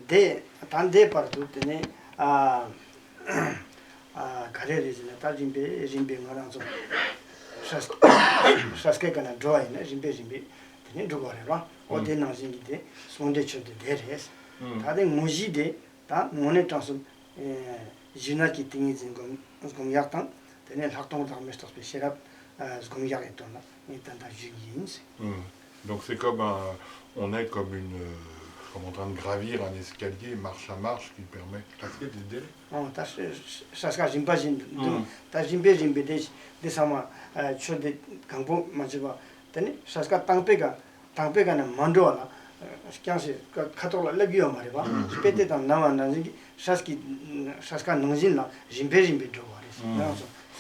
데 단데 파르투테네 아 가레리즈네 타진베 진베 마랑소 샤스케 가나 드라이네 진베 되네 두거래라 어디 나진기데 손데 쳐데 데레스 다데 무지데 다 모네 트라스 지나키 팅이진 좀 약간 되네 학동 담메스터 스페셜 comme il y a et on Donc c'est comme on est comme comme en train de gravir un escalier marche à marche qui permet. ça se j'imagine ta jimbe de sama chode kampo majiba tani ça se tangpega na mandola scanse katola legio mariba spete dans nama nanji ça se nongin la jimbe do waris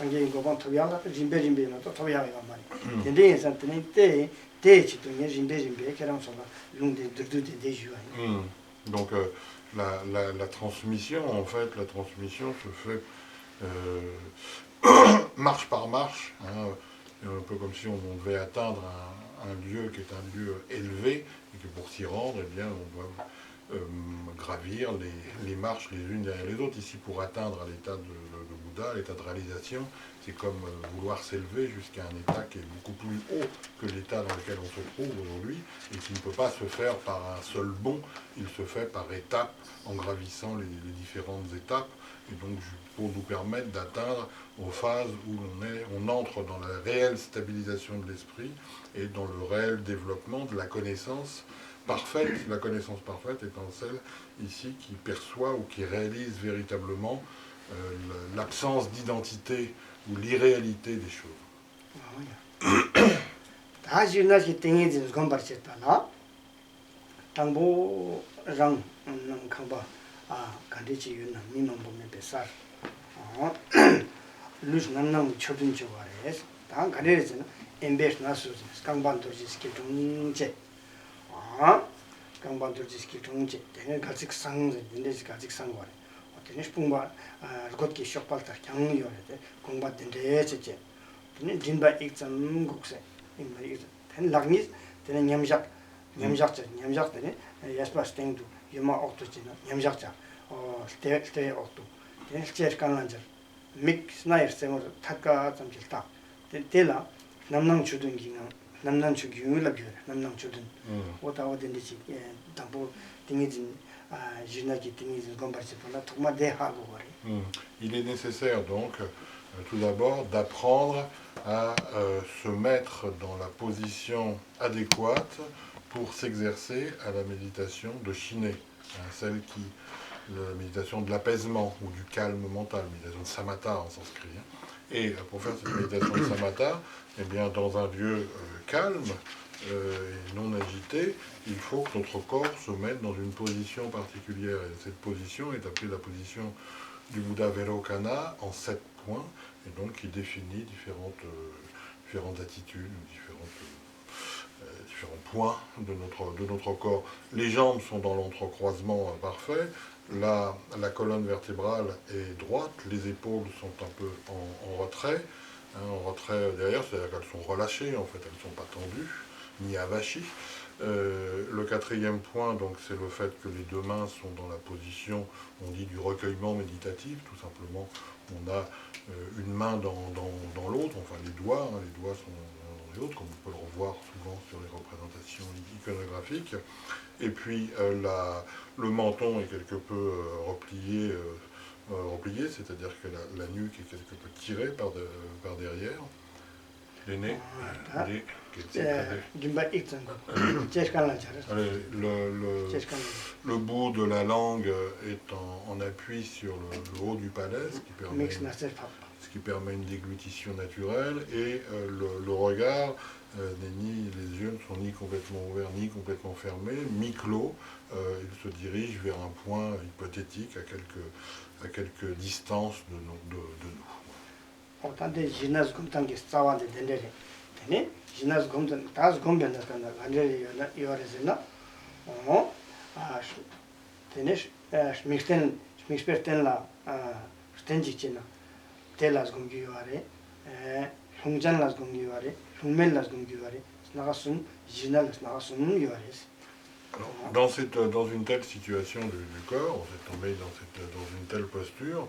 상계 고반 토야가 진배 또 토야가 말이 근데 산테네 때치도 진배 계란소가 룽데 들들데 대주아. Donc la transmission en fait la transmission se fait marche par marche hein, un peu comme si on devait atteindre un lieu qui est un lieu élevé et que pour s'y rendre eh bien on doit gravir les marches les unes derrière les autres. Ici, pour atteindre l'état de Bouddha, l'état de réalisation, c'est comme vouloir s'élever jusqu'à un état qui est beaucoup plus haut que l'état dans lequel on se trouve aujourd'hui, et qui ne peut pas se faire par un seul bond, il se fait par étapes, en gravissant les différentes étapes, et donc pour nous permettre d'atteindre aux phases où on entre dans la réelle stabilisation de l'esprit, et dans le réel développement de la connaissance parfaite, la connaissance parfaite étant celle ici qui perçoit ou qui réalise véritablement l'absence d'identité ou l'irréalité des choses. 강반도지스키 동제 되는 가직 상제 된데지 가직 상거래 어떤 스풍바 곧게 쇼팔타 경유여데 공부된데 제제 되는 진바 익점 국세 임바이 된 락니 되는 냠작 되네 야스파스 땡도 유마 옥토지나 냠작자 스테 옥토 되는 스테스 간란저 믹스 나이르세모 타카 좀 길다 데라 남남 주둥기가 남남 주기용을 비워 남남 주든 오다 어딘지 담보 띵이진 지나기 띵이진 건바르스포나 정말 대하고 거리. Il est nécessaire donc tout d'abord d'apprendre à se mettre dans la position adéquate pour s'exercer à la méditation de Shiné, celle qui la méditation de l'apaisement ou du calme mental, méditation de samatha en sanskrit. Et pour faire cette méditation de samatha, eh bien, dans un lieu calme et non agité, il faut que notre corps se mette dans une position particulière. Et cette position est appelée la position du Bouddha Vairocana en 7 points, et donc qui définit différentes attitudes, différents points de notre corps. Les jambes sont dans l'entrecroisement parfait, la colonne vertébrale est droite, les épaules sont un peu en retrait, en retrait derrière, c'est-à-dire qu'elles sont relâchées, en fait, elles ne sont pas tendues, ni avachis. Le quatrième point, donc, c'est le fait que les deux mains sont dans la position, on dit, du recueillement méditatif, tout simplement. On a une main dans l'autre, enfin les doigts sont dans les autres, comme on peut le revoir souvent sur les représentations iconographiques. Et puis le menton est quelque peu replié, c'est-à-dire que la nuque est quelque peu tirée par derrière. Les nez, le bout de la langue est en appui sur le haut du palais, ce qui permet une déglutition naturelle, et le regard, les yeux ne sont ni complètement ouverts ni complètement fermés, mi-clos, il se dirige vers un point hypothétique à quelques distances de nous. 어떤데 지나스 검탄게 싸와데 된데래 되네 지나스 검탄 다스 검변다 간다 간데리 요레즈나 되네 스믹스텐라 스텐지치나 텔라스 검기요아레 흉잔라스 검기요아레 흉멜라스 검기요아레 나가순 지나스 나가순 요아레스 Dans une telle situation du corps, on s'est tombé dans une telle posture,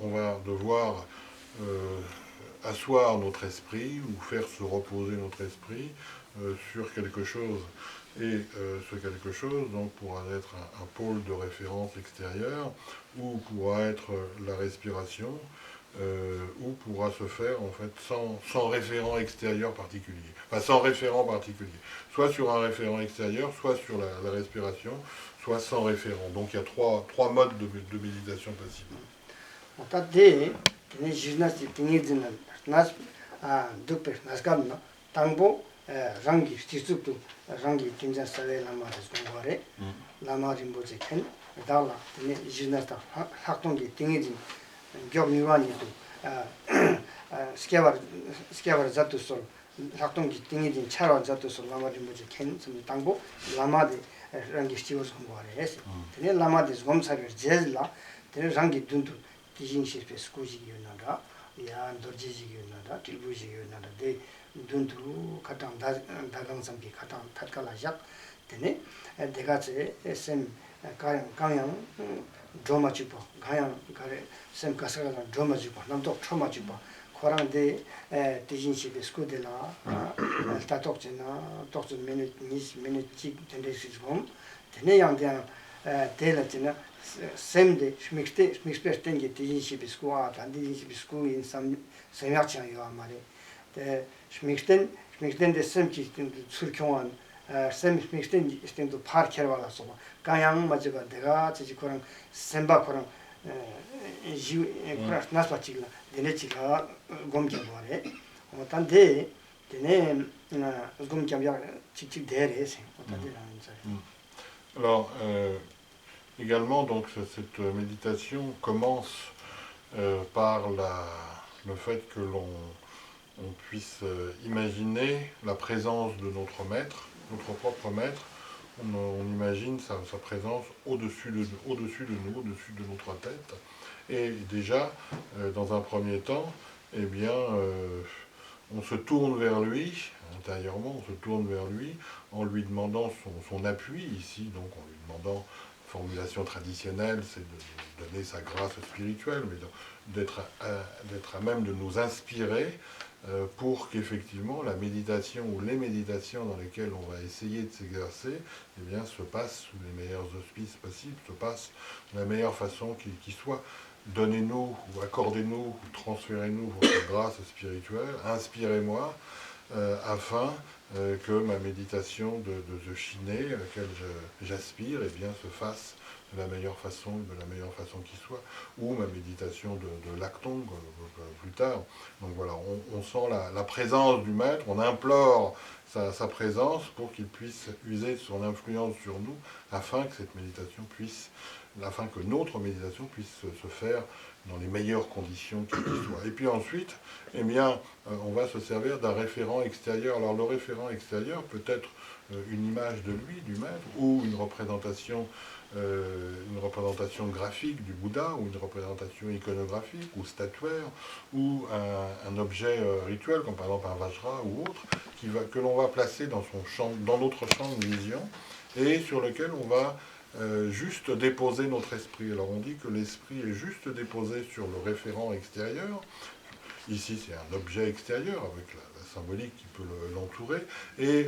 on va devoir asseoir notre esprit ou faire se reposer notre esprit sur quelque chose. Et ce quelque chose donc, pourra être un pôle de référence extérieur, ou pourra être la respiration, ou pourra se faire en fait sans référent extérieur particulier. Enfin, sans référent particulier. Soit sur un référent extérieur, soit sur la respiration, soit sans référent. Donc il y a trois modes de méditation possible. rangi tisuptu rangi kinja sale lama resungore lama rimboje ken dala tene jinasta haktongi tingi gyobniwani tu skyavar zatu sol haktongi tingi chara zatu sol lama rimboje ken zum tangbo lama de rangi stios ngore es tene lama de gomsager jezla tene rangi duntu tijin shirpe skuji yonada ya dorjiji yonada tilbuji yonada de duntu katang dagang samki katang tatkala jak tene degache sem kayang drama chipo kayang kare sem kasara drama chipo namto trauma chipo korang de tijin shibe skudela tatok chena tokchen minute chik tende sisbom tene yang de tela chena sem de smixpe tenge tijin shibe skua tandi shibe sku in sam semyak chang yo amare schmixten de semki surkyongan sem schmixten istendo parker wala so kayang majiba dega chi koran semba koran ji koran naspa chigla dene chigla gomke bore otan de dene gomke ya chik dere se otan de Alors également donc cette méditation commence par le fait que on puisse imaginer la présence de notre maître, notre propre maître. On imagine sa présence au-dessus de nous, au-dessus de notre tête. Et déjà, dans un premier temps, eh bien, on se tourne vers lui, intérieurement, on se tourne vers lui en lui demandant son appui ici, donc en lui demandant, formulation traditionnelle, c'est de donner sa grâce spirituelle, mais d'être à même de nous inspirer pour qu'effectivement la méditation ou les méditations dans lesquelles on va essayer de s'exercer eh bien, se passent sous les meilleurs auspices possibles, se passent de la meilleure façon qui soit. Donnez-nous, ou accordez-nous, ou transférez-nous votre grâce spirituelle, inspirez-moi, afin que ma méditation de Shiné, à laquelle j'aspire, eh bien, se fasse de la meilleure façon qui soit, ou ma méditation de Lactong plus tard. Donc voilà, on sent la présence du maître, on implore sa présence pour qu'il puisse user de son influence sur nous, afin que notre méditation puisse se faire dans les meilleures conditions qui soient. Et puis ensuite, eh bien, on va se servir d'un référent extérieur. Alors le référent extérieur peut être une image de lui, du maître, ou une représentation graphique du Bouddha, ou une représentation iconographique, ou statuaire, ou un objet rituel, comme par exemple un vajra ou autre, que l'on va placer dans notre champ de vision, et sur lequel on va juste déposer notre esprit. Alors on dit que l'esprit est juste déposé sur le référent extérieur. Ici c'est un objet extérieur avec la symbolique qui peut l'entourer. Et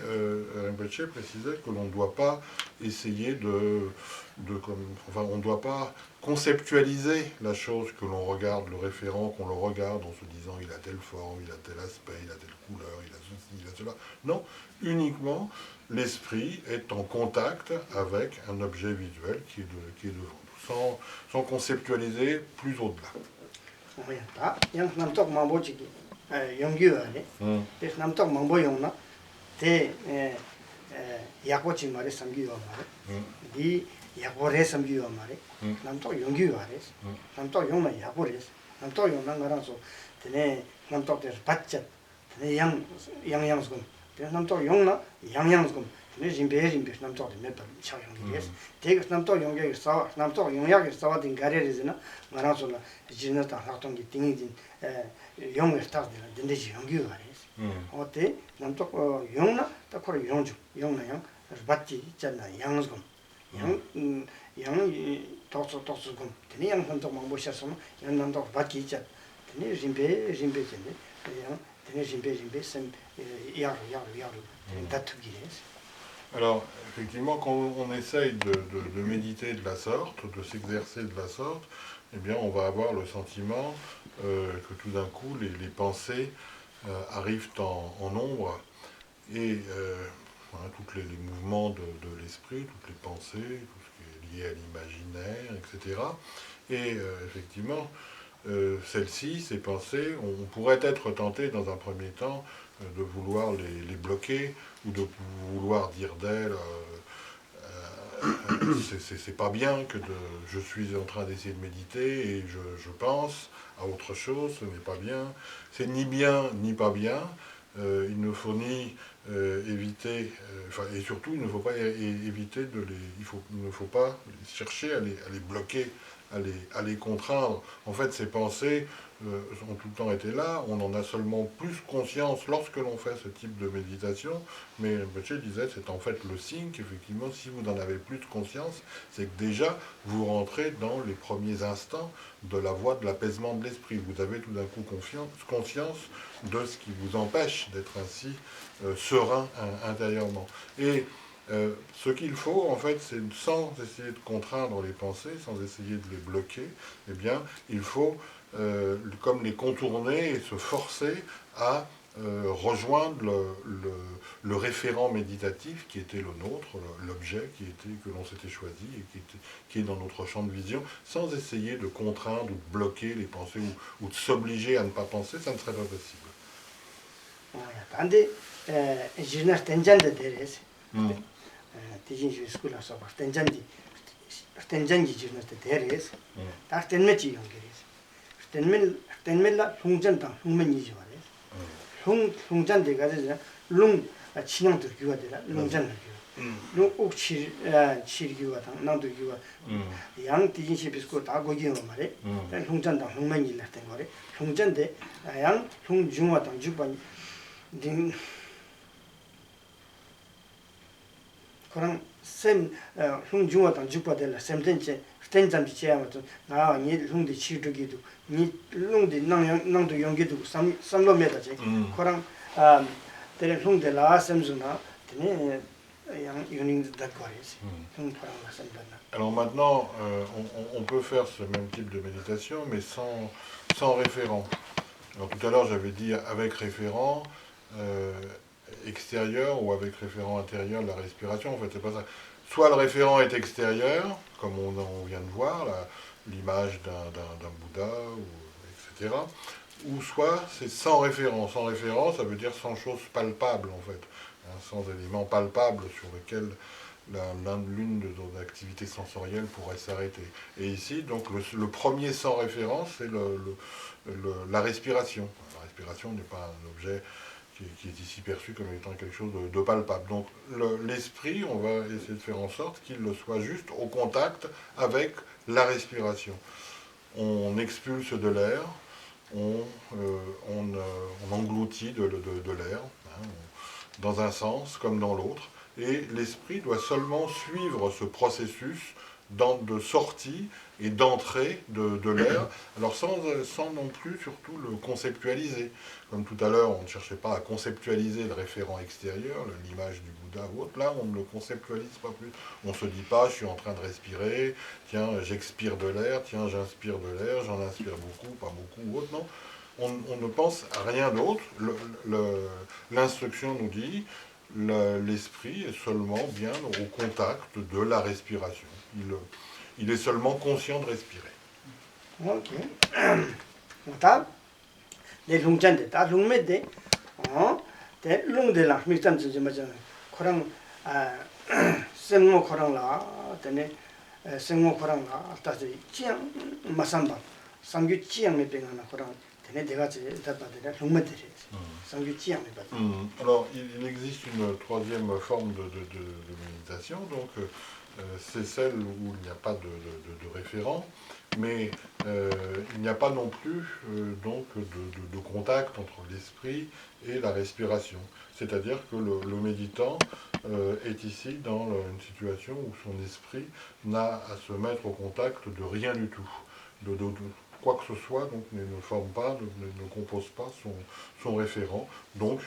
Rinpoche précisait que l'on ne doit pas essayer on ne doit pas conceptualiser la chose que l'on regarde, le référent qu'on le regarde en se disant il a telle forme, il a tel aspect, il a telle couleur, il a ceci, il a cela. Non, uniquement l'esprit est en contact avec un objet visuel qui est devant nous, sans conceptualiser plus au-delà. 남쪽 망보용나 대 야고치 말에 삼기와 말에 이 야고레 삼기와 말에 남쪽 용기와 말에 남쪽 용나 야고레 남쪽 용나 가라서 되네 남쪽에서 받자 되네 양양스금 되네 남쪽 용나 양양스금 되네 진배진배 남쪽에 몇번 차용이겠어 대가 남쪽 용계에 싸워 남쪽 용약에 싸워진 가래리즈나 가라서 지나다 학동기 띵이진 용을 start되는 된대지 용기가 말이지. 어때? 남쪽 용나 딱 그래 용주 용나양 받지 있잖아. 양금. 양 도서금. 되네 양 선정만 보셔서 양난도 받지 있잖아. 되네 림베진데. 양 되네 림베 sem 야로 다투기래. Alors, effectivement, quand on essaye de méditer de la sorte, de s'exercer de la sorte, eh bien, on va avoir le sentiment que tout d'un coup, les pensées arrivent en nombre et voilà, tous les mouvements de l'esprit, toutes les pensées, tout ce qui est lié à l'imaginaire, etc. Et effectivement, celles-ci, ces pensées, on pourrait être tenté dans un premier temps de vouloir les bloquer ou de vouloir dire d'elles c'est pas bien que je suis en train d'essayer de méditer et je pense à autre chose, ce n'est pas bien. C'est ni bien ni pas bien. Il ne faut ni éviter, et surtout il ne faut pas éviter il ne faut pas chercher à les bloquer, à les contraindre. En fait, ces pensées ont tout le temps été là, on en a seulement plus conscience lorsque l'on fait ce type de méditation, mais Rinpoché disait, c'est en fait le signe qu'effectivement, si vous en avez plus de conscience, c'est que déjà, vous rentrez dans les premiers instants de la voie de l'apaisement de l'esprit. Vous avez tout d'un coup conscience de ce qui vous empêche d'être ainsi serein intérieurement. Et ce qu'il faut, en fait, c'est sans essayer de contraindre les pensées, sans essayer de les bloquer, eh bien, il faut comme les contourner et se forcer à rejoindre le référent méditatif qui était le nôtre, l'objet que l'on s'était choisi et qui est dans notre champ de vision, sans essayer de contraindre ou de bloquer les pensées ou de s'obliger à ne pas penser, ça ne serait pas possible. tenmel라 홍전당 홍면이죠 말이야. 홍전대 가지고 롱 친형들 교화되라. 롱전을 교화. 롱꼭 치르기와 당 나도 교화. 양 디진시 비스코 다 고기요 말이야. 홍전당 홍면이 났던 거래. 홍전대 양 홍중화 당 주반 딩 그럼 샘 홍중화 당 주바될 샘된체 tenjambi cheyamato nga ni lungdi chirugidu ni lungdi nangdo yongidu samlo medaje korang tere lungde la semzuna tene yang yuning dakwaris korang la semdana. Alors maintenant, on peut faire ce même type de méditation, mais sans référent. Alors tout à l'heure, j'avais dit avec référent extérieur ou avec référent intérieur de la respiration. En fait, c'est pas ça. Soit le référent est extérieur, comme on vient de voir, l'image d'un Bouddha, etc. Ou soit c'est sans référent. Sans référent, ça veut dire sans chose palpable, en fait. Sans élément palpable sur lequel l'une de nos activités sensorielles pourrait s'arrêter. Et ici, donc, le premier sans référence, c'est la respiration. La respiration n'est pas un objet qui est ici perçu comme étant quelque chose de palpable. Donc l'esprit, on va essayer de faire en sorte qu'il le soit juste au contact avec la respiration. On expulse de l'air, on engloutit de l'air, dans un sens comme dans l'autre, et l'esprit doit seulement suivre ce processus de sortie et d'entrée de l'air, alors sans non plus surtout le conceptualiser. Comme tout à l'heure, on ne cherchait pas à conceptualiser le référent extérieur, l'image du Bouddha ou autre, là on ne le conceptualise pas plus. On ne se dit pas, je suis en train de respirer, tiens, j'expire de l'air, tiens, j'inspire de l'air, j'en inspire beaucoup, pas beaucoup ou autre, non. On ne pense à rien d'autre. L'instruction nous dit, l'esprit est seulement bien au contact de la respiration. Il est seulement conscient de respirer. Ok. Les longjandes, ta longmede, te longde la, mitam je maja, korang semmo korang la, tene semmo korang la, ta je chiang masamba, sangyu chiang me pengana korang, tene degaje data de longmede. Sangyu chiang me Alors, il existe une troisième forme de méditation, donc c'est celle où il n'y a pas de référent, mais il n'y a pas non plus donc de contact entre l'esprit et la respiration. C'est-à-dire que le méditant est ici dans une situation où son esprit n'a à se mettre au contact de rien du tout, de quoi que ce soit, donc ne forme pas, ne compose pas son référent. Donc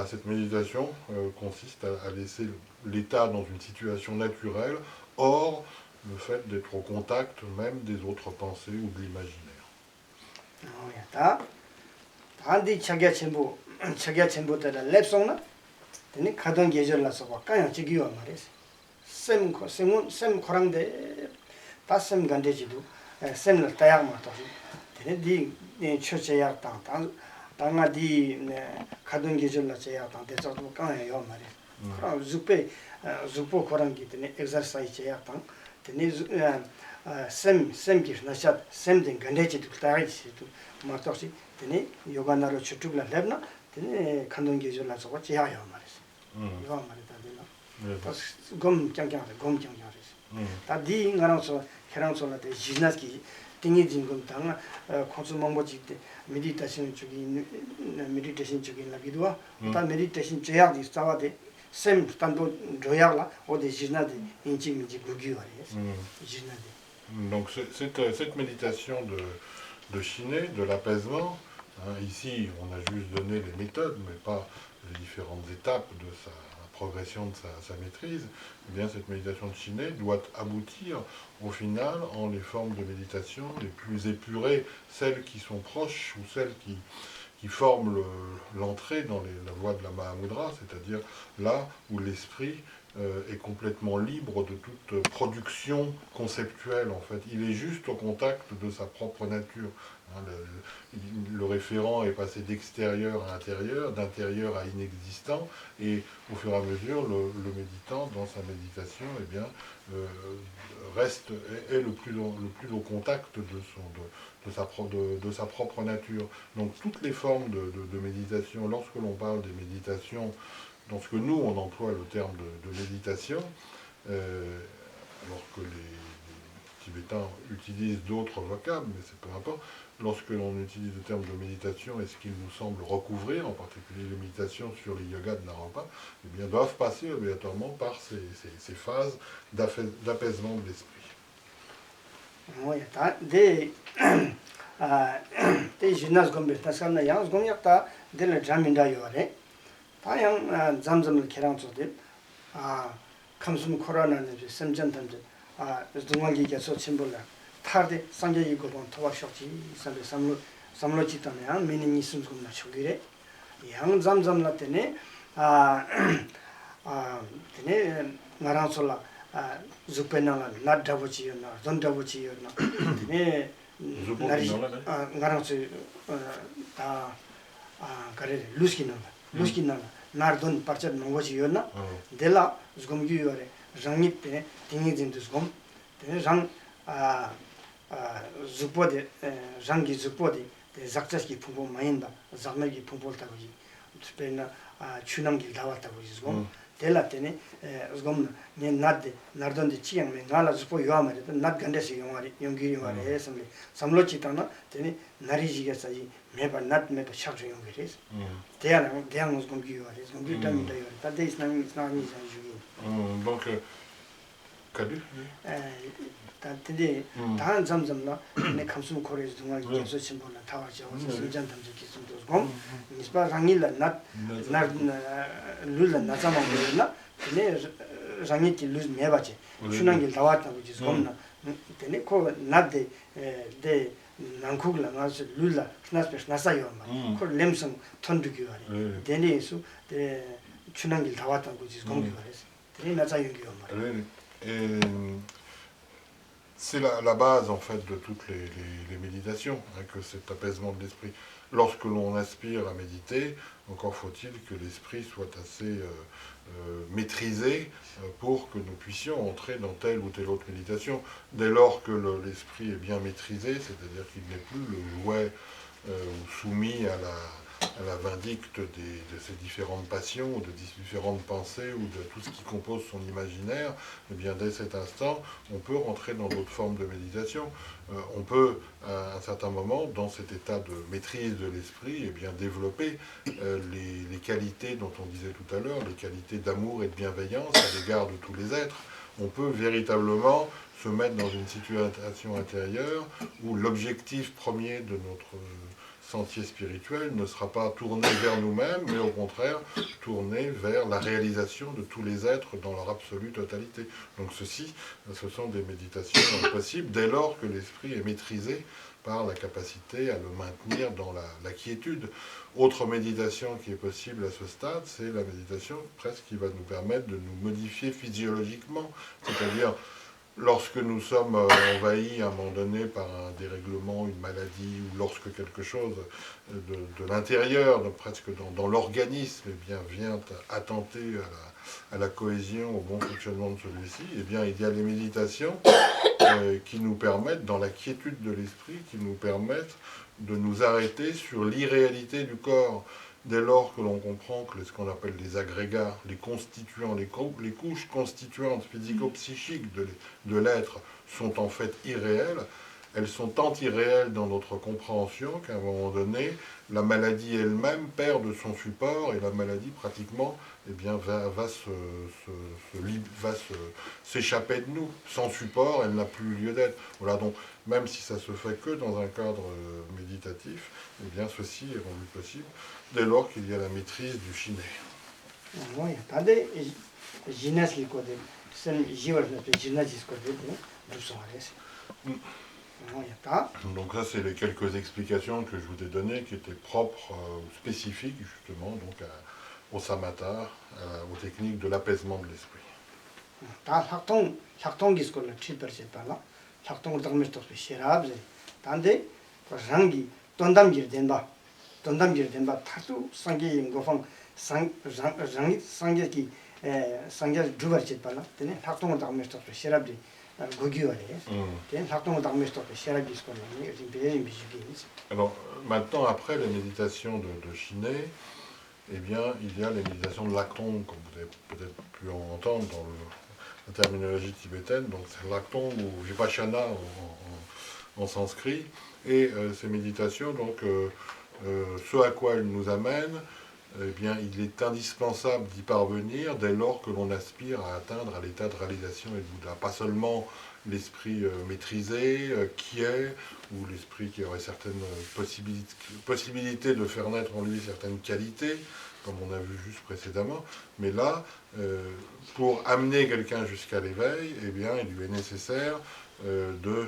cette méditation consiste à laisser l'état dans une situation naturelle, hors le fait d'être au contact même des autres pensées ou de l'imaginaire. 다디 차게 첨부들 랩송나 되니 가던 계절라서 와까야 지기와 말이지 샘 코랑데 다샘 간데지도 샘을 따야 맞다 되니 디 초체야 당아디 가던 계절라 제야 당 대저도 까야요 말이지 그럼 주포 코랑기 되니 엑서사이즈야 당 되니 샘기 나샷 샘된 간데지도 따야지도 맞다시 되니 요가나로 추tuk라 랩나 되니 간동 계절라서 지야요 말이지 이거 말이다 되나 곰 짱짱하다 곰 짱짱하지 다디 인가랑서 해랑서라데 지나스키 띵이 진금 당 콘수몽보지 때 메디테이션 쪽이 나기도와 다 메디테이션 제약이 싸와데 샘 단도 조야라 어디 지나데 인지민지 구기와리 지나데 Donc cette méditation de Shiné, de l'apaisement, hein, ici on a juste donné les méthodes, mais pas les différentes étapes de sa progression, de sa maîtrise, eh bien cette méditation de Shiné doit aboutir au final en les formes de méditation les plus épurées, celles qui sont proches ou celles qui forment l'entrée dans la voie de la Mahamudra, c'est-à-dire là où l'esprit est complètement libre de toute production conceptuelle en fait. Il est juste au contact de sa propre nature. Hein, le référent est passé d'extérieur à intérieur, d'intérieur à inexistant, et au fur et à mesure, le méditant, dans sa méditation, eh bien, est le plus au contact de sa propre nature. Donc toutes les formes de méditation, lorsque l'on parle des méditations, dans ce que nous, on emploie le terme de méditation, alors que les Tibétains utilisent d'autres vocables, mais c'est peu importe, lorsque l'on utilise le terme de méditation et ce qu'il nous semble recouvrir, en particulier les méditations sur les yogas de Narampa, eh bien, doivent passer obligatoirement par ces phases d'apaisement de l'esprit. 다양 잠잠을 개랑초데 감숨 코로나는 sem전담제 동아기 계속 침볼라 타르데 상계이 고본 토와쇼지 산데 삼로지다네 미니니 숨숨나 초기래 양 잠잠나 때네 되네 나랑솔라 주페나라 나다보지요나 돈다보지요나 되네 나리 나랑소 다 가레 루스키나 나르돈 파르차 농고지요나 델라ズゴムギュヨレ 장립때 딩이진도 좀 대장 주포데 장기 주포데 작자ski 풍부 마인다 장나기 풍부다고지 스페나 추남기 나왔다고 지금 델라테네 좀 네나데 나르던데 치양메 나라 주포 요아마데 나 간데시 용아리 용기리 와레 섬리 삼로치타나 테네 나리지게사지 메바 나메바 샤주 용기리스 대양ズゴムギュヨレズゴムギュタ미다 요레 다데 이스나미 자주기 Donc, Kadu 다데 다한 잠잠나 내 감수 코레스 동안 계속 신보나 타와죠. 심장 담지 기술도 좀 니스바 장일라 나 룰라 나자마고나 네 장이티 루즈 메바체 슈난길 다왔다고 지금나 되네 코 나데 데 난국라 나서 룰라 스나스페스 나사요 마. 코 렘성 톤두기와리 데네수 데 슈난길 다왔다고 지금 공기와레스. C'est la base en fait de toutes les méditations, hein, que cet apaisement de l'esprit. Lorsque l'on aspire à méditer, encore faut-il que l'esprit soit assez maîtrisé pour que nous puissions entrer dans telle ou telle autre méditation. Dès lors que l'esprit est bien maîtrisé, c'est-à-dire qu'il n'est plus le jouet ou soumis la vindicte de ces différentes passions, de différentes pensées ou de tout ce qui compose son imaginaire, eh bien dès cet instant, on peut rentrer dans d'autres formes de méditation. On peut, à un certain moment, dans cet état de maîtrise de l'esprit, eh bien développer les qualités dont on disait tout à l'heure, les qualités d'amour et de bienveillance à l'égard de tous les êtres. On peut véritablement se mettre dans une situation intérieure où l'objectif premier de notre sentier spirituel ne sera pas tourné vers nous-mêmes, mais au contraire tourné vers la réalisation de tous les êtres dans leur absolue totalité. Donc ceci, ce sont des méditations possibles dès lors que l'esprit est maîtrisé par la capacité à le maintenir dans la quiétude. Autre méditation qui est possible à ce stade, c'est la méditation presque qui va nous permettre de nous modifier physiologiquement, c'est-à-dire lorsque nous sommes envahis à un moment donné par un dérèglement, une maladie, ou lorsque quelque chose de l'intérieur, presque dans l'organisme, eh bien, vient attenter à la cohésion, au bon fonctionnement de celui-ci, eh bien, il y a les méditations qui nous permettent, dans la quiétude de l'esprit, qui nous permettent de nous arrêter sur l'irréalité du corps. Dès lors que l'on comprend que ce qu'on appelle les agrégats, les constituants, les couches constituantes physico-psychiques de l'être sont en fait irréelles, elles sont tant irréelles dans notre compréhension qu'à un moment donné, la maladie elle-même perd de son support et la maladie pratiquement eh bien, va s'échapper de nous. Sans support, elle n'a plus lieu d'être. Voilà, donc même si ça se fait que dans un cadre méditatif, eh bien ceci est rendu possible dès lors qu'il y a la maîtrise du shiné. Donc ça, c'est les quelques explications que je vous ai données qui étaient propres ou spécifiques justement donc au samatha, aux techniques de l'apaisement de l'esprit. Alors maintenant, après les méditations de Shiné, eh bien, il y a les méditations de Laktong, comme vous avez peut-être pu en entendre dans la terminologie tibétaine. Donc c'est Laktong ou Vipassana en sanskrit. Et ces méditations, donc, ce à quoi elles nous amènent, eh bien, il est indispensable d'y parvenir dès lors que l'on aspire à atteindre à l'état de réalisation et de Bouddha. Pas seulement l'esprit maîtrisé, qui est, ou l'esprit qui aurait certaines possibilités de faire naître en lui certaines qualités, comme on a vu juste précédemment, mais là, pour amener quelqu'un jusqu'à l'éveil, eh bien, il lui est nécessaire de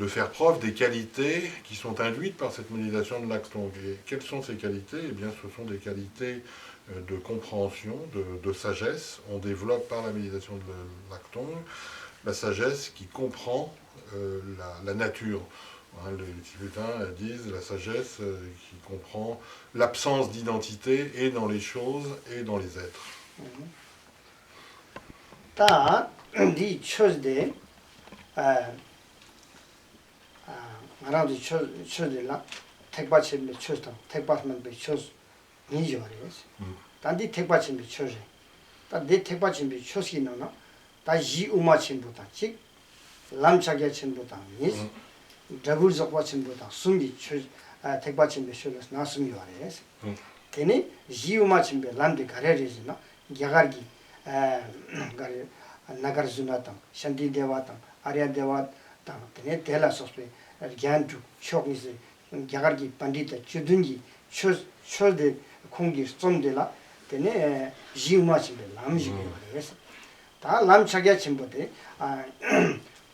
faire preuve des qualités qui sont induites par cette méditation de Laktong. Et quelles sont ces qualités? Eh bien, ce sont des qualités de compréhension, de sagesse. On développe par la méditation de Laktong la sagesse qui comprend la nature. Hein, les Tibétains disent la sagesse qui comprend l'absence d'identité et dans les choses et dans les êtres.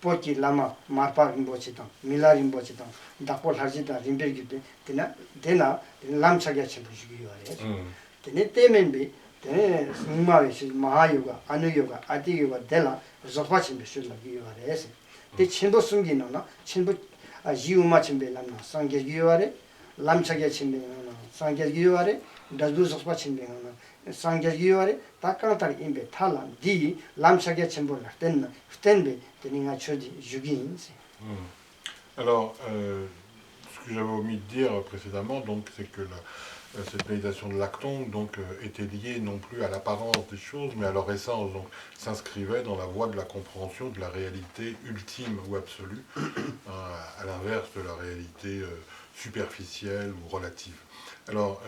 Pochi lama marpa rimbochi tang, mila rimbochi tang, dakpo harji tang rimbergi dena lam chagya chenpo shigi yore. Tene temenbi, tene sungmawe shi maha yoga, anu yoga, adi yoga dela zokpa chenpo shigi yore. Te chenpo sungi no na, chenpo ji uma chenpo lamna sangya yore, lam chagya chenpo sangya yore, dazbu zokpa chenpo sangya yore, takantari imbe tala di lam chagya chenpo lakten Alors, ce ce que j'avais omis de dire précédemment, donc, c'est que cette méditation de Lacton donc, était liée non plus à l'apparence des choses, mais à leur essence, donc s'inscrivait dans la voie de la compréhension de la réalité ultime ou absolue, à l'inverse de la réalité superficielle ou relative. Alors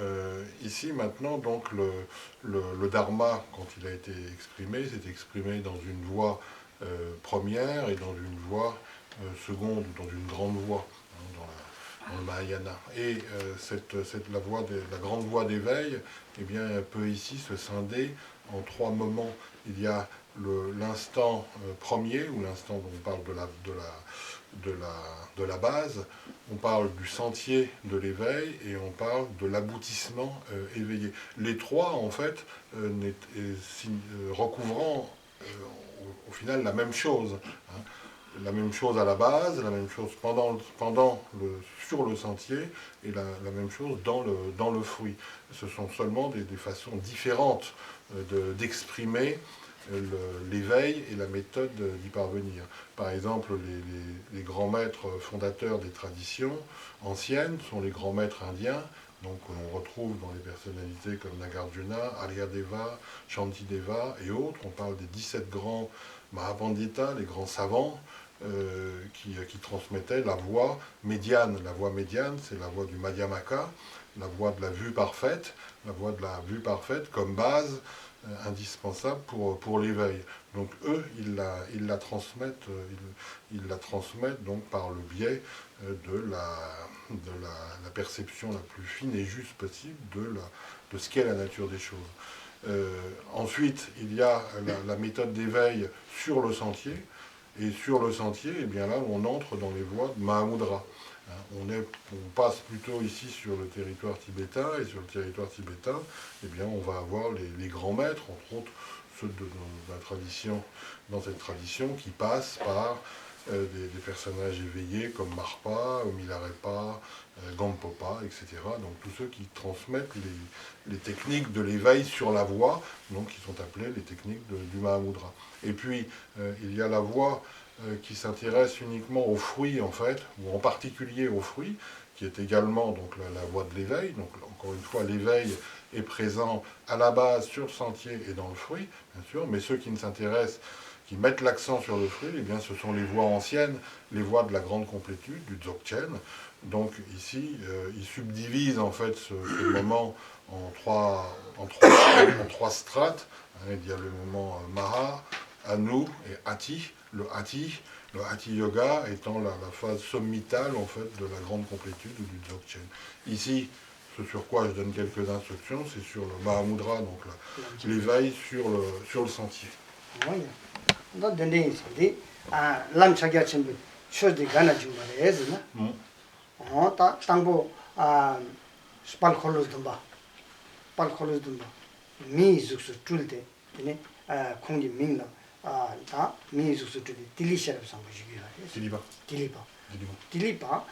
ici maintenant, donc le dharma, quand il a été exprimé, s'est exprimé dans une voie première et dans une voie seconde, dans une grande voie, dans le Mahayana. Et la grande voie d'éveil, eh bien, peut ici se scinder en trois moments. Il y a l'instant premier, ou l'instant dont on parle de la base, on parle du sentier de l'éveil et on parle de l'aboutissement éveillé. Les trois, en fait, recouvrant au final la même chose. Hein. La même chose à la base, la même chose sur le sentier et la même chose dans le fruit. Ce sont seulement des façons différentes d'exprimer l'éveil et la méthode d'y parvenir. Par exemple, les grands maîtres fondateurs des traditions anciennes sont les grands maîtres indiens, donc on retrouve dans les personnalités comme Nagarjuna, Aryadeva, Shantideva et autres. On parle des 17 grands Mahabandita, les grands savants, qui transmettaient la voie médiane. La voie médiane, c'est la voie du Madhyamaka, la voie de la vue parfaite, comme base indispensable pour l'éveil. Donc eux, ils la transmettent donc par le biais de la perception la plus fine et juste possible de ce qu'est la nature des choses. Ensuite, il y a la méthode d'éveil sur le sentier. Et sur le sentier, eh bien là, on entre dans les voies de Mahamudra. On passe plutôt ici sur le territoire tibétain, et sur le territoire tibétain, eh bien, on va avoir les grands maîtres, entre autres ceux dans cette tradition, qui passent par des personnages éveillés comme Marpa, Milarepa, Gampopa, etc. Donc tous ceux qui transmettent les techniques de l'éveil sur la voie, donc qui sont appelées les techniques du Mahamudra. Et puis il y a la voie qui s'intéresse uniquement aux fruits en fait, ou en particulier aux fruits, qui est également donc la voie de l'éveil. Donc encore une fois, l'éveil est présent à la base sur le sentier et dans le fruit, bien sûr, mais ceux qui ne s'intéressent, qui mettent l'accent sur le fruit, eh bien, ce sont les voies anciennes, les voies de la grande complétude, du Dzogchen. Donc ici, ils subdivisent en fait ce moment en trois strates. Il y a le moment Maha, Anu et Ati. Le Hati Yoga étant la phase sommitale en fait de la grande complétude ou du Dzogchen. Ici, ce sur quoi je donne quelques instructions, c'est sur le Mahamudra, donc l'éveil sur le sentier. 너 덴데 있는데 람 차기야 첨부 쇼디 가나 좀 말해야지나 다 땅보 스팔 콜로스 dom바 팔 콜로스 dom바 미즈스 줄때 네 공기 민나 다 미즈스 줄때 딜리셔브 상부지기라 딜리바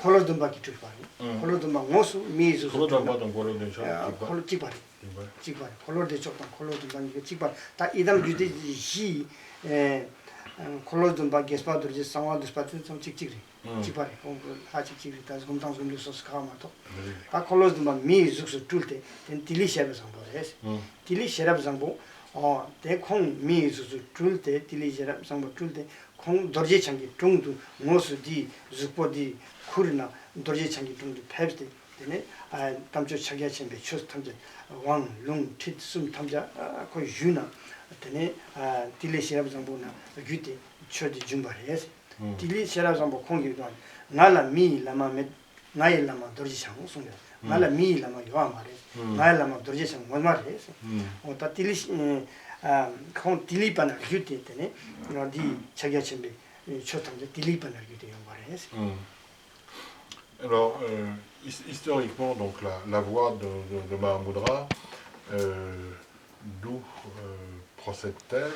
콜로스 dom바 기출 바리 콜로스 dom바 모스 미즈스 콜로스 dom바 동 콜로스 dom바 콜로스 찌바리 찍바리 콜로스 쪽당 콜로스 dom바 이게 찍바리 다 이담 주디 시 콜로스 dom바 게스파드르지 상와드 스파트 좀 찍찍리 찍바리 하치 찍리 다스 공당 좀 리소스 카마토 다 콜로스 dom바 미즈스 줄때 딜리셔브 상보레스 딜리셔브 상보 대콩 미즈스 줄때 딜리셔브 상보 줄때 콩 dorje changi tungdu ngosu di zupo di kurina dorje changi tungdu pebste dene tamcho chagya chembe chos tamja wang lung tit sum tamja ko yuna dene tile sherab zambo na gyute chodi jumbares tile sherab zambo kongi don ngala mi lama me ngai lama dorje changu sunga ngala mi lama yo amare ngai lama dorje changu ngomare o ta tile 콩 딜리바나 규티 때네 어디 자기가 준비 초탐제 딜리바나 규티 연구해서. Alors historiquement donc la voie de Mahamudra d'où procède-t-elle?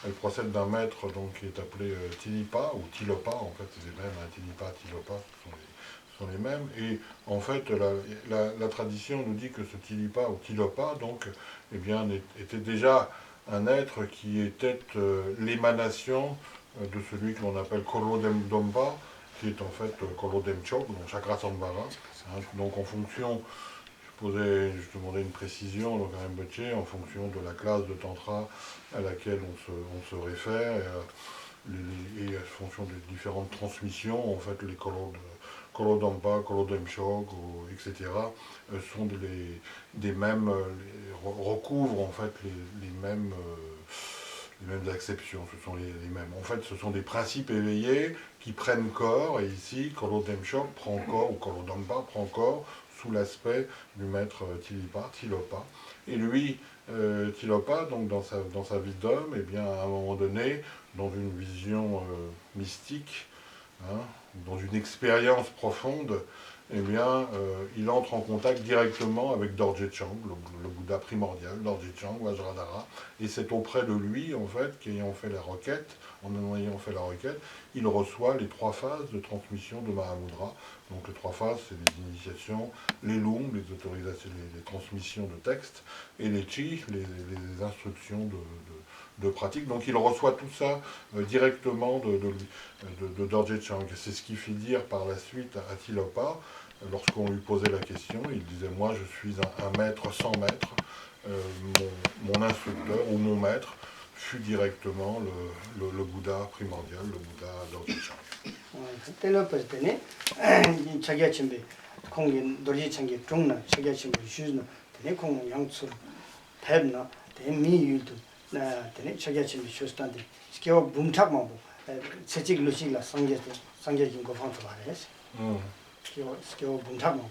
Elle procède d'un maître donc qui est appelé Tilipa ou Tilopa, en fait c'est les mêmes, Tilipa, Tilopa sont les mêmes, et en fait la tradition nous dit que ce Tilipa ou Tilopa donc eh bien était déjà un être qui était l'émanation de celui que l'on appelle Kolo Dompa, qui est en fait Kolodemchok, donc Chakra Sambhara. Hein. Donc en fonction, je demandais une précision, donc à Rinpoche, en fonction de la classe de Tantra à laquelle on se réfère, et en fonction des différentes transmissions, en fait, les Kolodampa, Kolodemchok, etc., sont des mêmes, recouvrent en fait les mêmes acceptions, ce sont les mêmes. En fait, ce sont des principes éveillés qui prennent corps, et ici, Kolodemchok prend corps, ou Kolodampa prend corps, sous l'aspect du maître Tilopa. Et lui, Tilopa, donc dans sa vie d'homme, eh bien, à un moment donné, dans une vision mystique, hein, dans une expérience profonde, eh bien, il entre en contact directement avec Dorje Chang, le Bouddha primordial, Dorje Chang, Vajradhara, et c'est auprès de lui, en fait, en ayant fait la requête, il reçoit les 3 phases de transmission de Mahamudra. Donc les 3 phases, c'est les initiations, les lungs, les autorisations, les transmissions de textes, et les chi, les instructions de pratique. Donc il reçoit tout ça directement de Dorje Chang. C'est ce qui fit dire par la suite à Tilopa, lorsqu'on lui posait la question, il disait « Moi, je suis un maître sans maître. Mon instructeur ou mon maître fut directement le Bouddha primordial, le Bouddha Dorje Chang. » Tilopa 때문에 자기가 준비 공기 Dorje Chang이 중나 자기가 준비 쉬는 때문에 공 양수 탭나 대미율도 나 때문에 자기가 준비 쉬었던데 스케어 붐탁만 보 세직 루시라 상계진 거 방도 말해서 스케어 붐탁만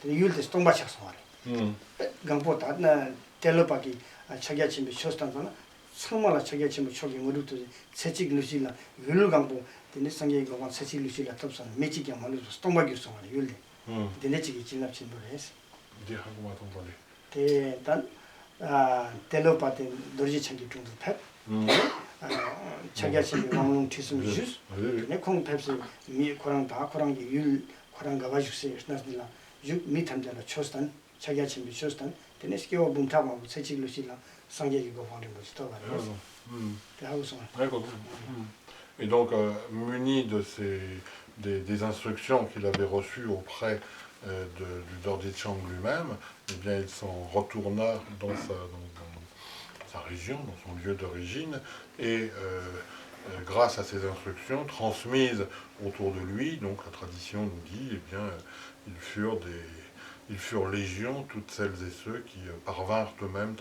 보 율도 동바착서 말해 강보 다나 텔로파기 자기가 준비 쉬었던잖아 정말 자기가 준비 초기 무릎도 세직 루시라 율 강보 근데 상계 거만 세직 루시라 탑선 매직이 말로 동바기서 말해 율데 근데 지기 진납친 거래서 Dire comment attendre. 대단 텔로파티 Dorje Chang이 중도 탭 자기가 지금 왕농 뒤숨이 주스 근데 콩 탭스 미 코랑 다 코랑 율 코랑 가가지고 스나스들라 육 미탐자라 초스탄 자기가 지금 초스탄 근데 스케어 분타고 세직로 실라 상계기 거 보는 거지 또 말이야. Et donc, muni des instructions qu'il avait reçues auprès du Dorje Chang lui-même, eh bien, il s'en retourna dans sa région, dans son lieu d'origine, et grâce à ces instructions transmises autour de lui, donc la tradition nous dit, eh bien, ils furent légion, toutes celles et ceux qui parvinrent eux-mêmes